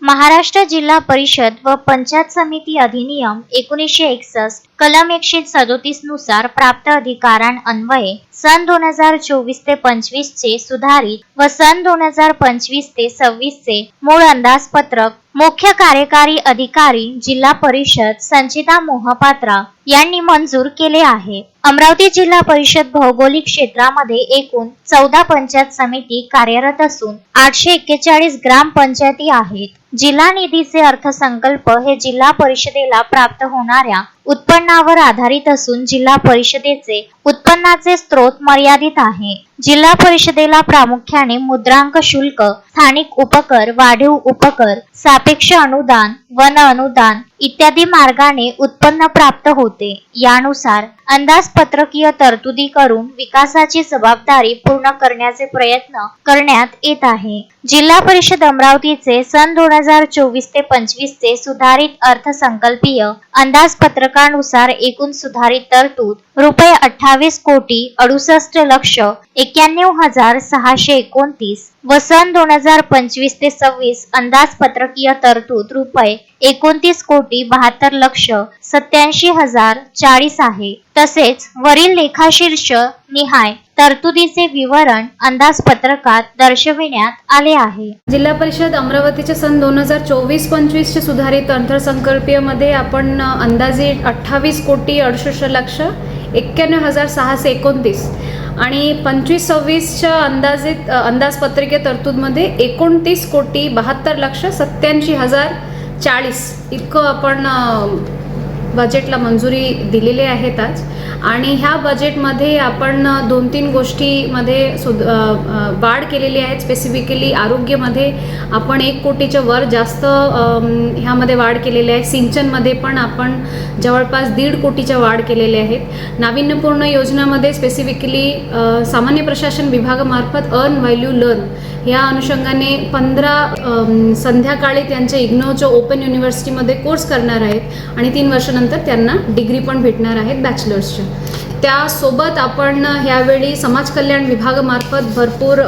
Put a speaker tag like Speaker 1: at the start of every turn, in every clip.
Speaker 1: महाराष्ट्र जिल्हा परिषद व पंचायत समिती अधिनियम 1961 कलम 137 नुसार प्राप्त अधिकारांन्वये सन 2024 ते 25 चे सुधारित व सन 2025 ते 26 चे मूळ अंदाजपत्रक मुख्य कार्यकारी अधिकारी जिल्हा परिषद संचिता मोहपात्रा यांनी मंजूर केले आहे। अमरावती जिल्हा परिषद भौगोलिक क्षेत्रामध्ये एकूण 14 पंचायत समिती कार्यरत असून 841 ग्रामपंचायती आहेत। जिल्हा निधीचे अर्थसंकल्प हे जिल्हा परिषदेला प्राप्त होणाऱ्या उत्पन्नावर आधारित असून जिल्हा परिषदेचे उत्पन्नाचे स्रोत मर्यादित आहे। जिल्हा परिषदेला प्रामुख्याने मुद्रांक शुल्क, स्थानिक उपकर, वाढीव उपकर, सापेक्ष अनुदान, वन अनुदान इत्यादी मार्गाने उत्पन्न प्राप्त होते। यानुसार अंदाजपत्रकीय तरतुदी करून विकासाची जबाबदारी पूर्ण करण्याचे प्रयत्न करण्यात येत आहे। जिल्हा परिषद अमरावतीचे सन 2024 ते 25 चे सुधारित अर्थसंकल्पीय अंदाजपत्रकानुसार एकूण सुधारित तरतूद रुपये 28,68,91,629 व सन 2025 ते 26 अंदाजपत्रकीय तरतूद रुपये 29,72,87,040 आहे। तसेच वरील लेखाशीर्ष निहाय तरतुदीचे विवरण अंदाजपत्रकात दर्शविण्यात आले आहे।
Speaker 2: जिल्हा परिषद अमरावतीच्या सन 2024-25 चे सुधारित अर्थसंकल्पीय मध्ये आपण अंदाजे 28,91,629 आणि 25-26 च्या अंदाजपत्रकीय तरतूदमध्ये 29,72,87,040 इतकं आपण बजेटला मंजुरी दिलेली आहेत आज। आणि ह्या बजेटमध्ये आपण 2-3 गोष्टीमध्ये वाढ केलेली आहे। स्पेसिफिकली आरोग्यमध्ये आपण 1 कोटीच्या वर जास्त ह्यामध्ये वाढ केलेली आहे। सिंचनमध्ये पण आपण जवळपास 1.5 कोटीच्या वाढ केलेल्या आहेत। नाविन्यपूर्ण योजनामध्ये स्पेसिफिकली सामान्य प्रशासन विभागामार्फत अर्न व्हॅल्यू लर्न या अनुषंगाने 15 संध्याकाळी त्यांच्या इग्नोच्या ओपन युनिव्हर्सिटीमध्ये कोर्स करणार आहेत आणि 3 वर्षानंतर त्यांना डिग्री पण भेटणार आहेत बॅचलर्सच्या। त्यासोबत आपण ह्यावेळी समाज कल्याण विभागामार्फत भरपूर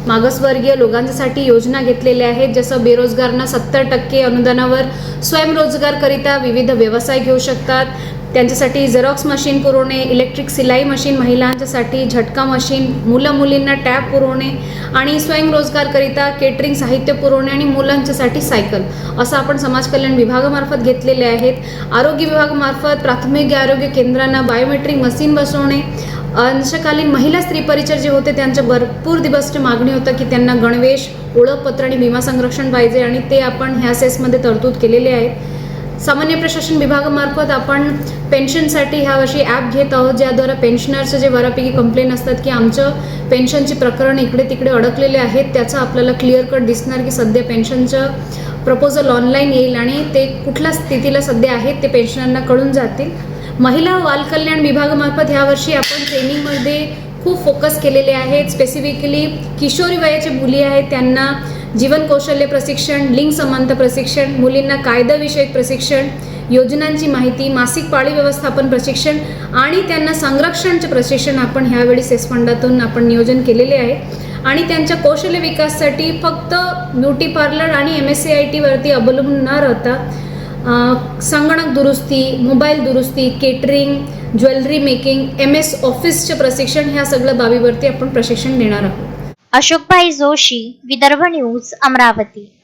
Speaker 2: मागासवर्गीय लोकांसाठी योजना घेतलेल्या आहेत। जसं बेरोजगारांना 70% अनुदानावर स्वयंरोजगारकरिता विविध व्यवसाय घेऊ शकतात। त्यांच्यासाठी झेरॉक्स मशीन पुरवणे, इलेक्ट्रिक सिलाई मशीन महिलांच्यासाठी, झटका मशीन, मुलं-मुलींना टॅब पुरवणे आणि स्वयंरोजगारकरिता केटरिंग साहित्य पुरवणे आणि मुलांच्यासाठी सायकल असं आपण समाज कल्याण विभागामार्फत घेतलेले आहेत। आरोग्य विभागामार्फत प्राथमिक आरोग्य केंद्रांना बायोमेट्रिक मशीन बसवणे, अंशकालीन महिला स्त्री परिचर जे होते त्यांच्या भरपूर दिवसची मागणी होतं की त्यांना गणवेश, ओळखपत्र आणि विमा संरक्षण पाहिजे आणि ते आपण ह्या सेसमध्ये तरतूद केलेले आहे। सामान्य प्रशासन विभागामार्फत आपण पेन्शनसाठी ह्या वर्षी ॲप घेत आहोत, ज्याद्वारे पेन्शनरचे जे बऱ्यापैकी कंप्लेंट असतात की आमचं पेन्शनची प्रकरण इकडे तिकडे अडकलेले आहेत, त्याचं आपल्याला क्लिअर कट दिसणार की सध्या पेन्शनचं प्रपोजल ऑनलाईन येईल आणि ते कुठल्या स्थितीला सध्या आहेत ते पेन्शनरना कळून जातील। महिला व बालकल्याण विभागामार्फत ह्या वर्षी आपण ट्रेनिंगमध्ये खूप फोकस केलेले आहेत। स्पेसिफिकली किशोरी वयाचे मुली आहेत त्यांना जीवन कौशल्य प्रशिक्षण, लिंग समानता प्रशिक्षण, मुलींना कायदाविषयक प्रशिक्षण, योजनांची माहिती, मासिक पाळी व्यवस्थापन प्रशिक्षण आणि त्यांना संरक्षणचे प्रशिक्षण आपण ह्यावेळी सेस फंडातून आपण नियोजन केलेले आहे। आणि त्यांच्या कौशल्य विकासासाठी फक्त ब्युटी पार्लर आणि MSCIT वरती अवलंबून न राहता संगणक दुरुस्ती, मोबाईल दुरुस्ती, केटरिंग, ज्वेलरी मेकिंग, MS ऑफिसचे प्रशिक्षण ह्या सगळ्या बाबीवरती आपण प्रशिक्षण देणार आहोत।
Speaker 1: अशोकभाई जोशी, विदर्भ न्यूज, अमरावती।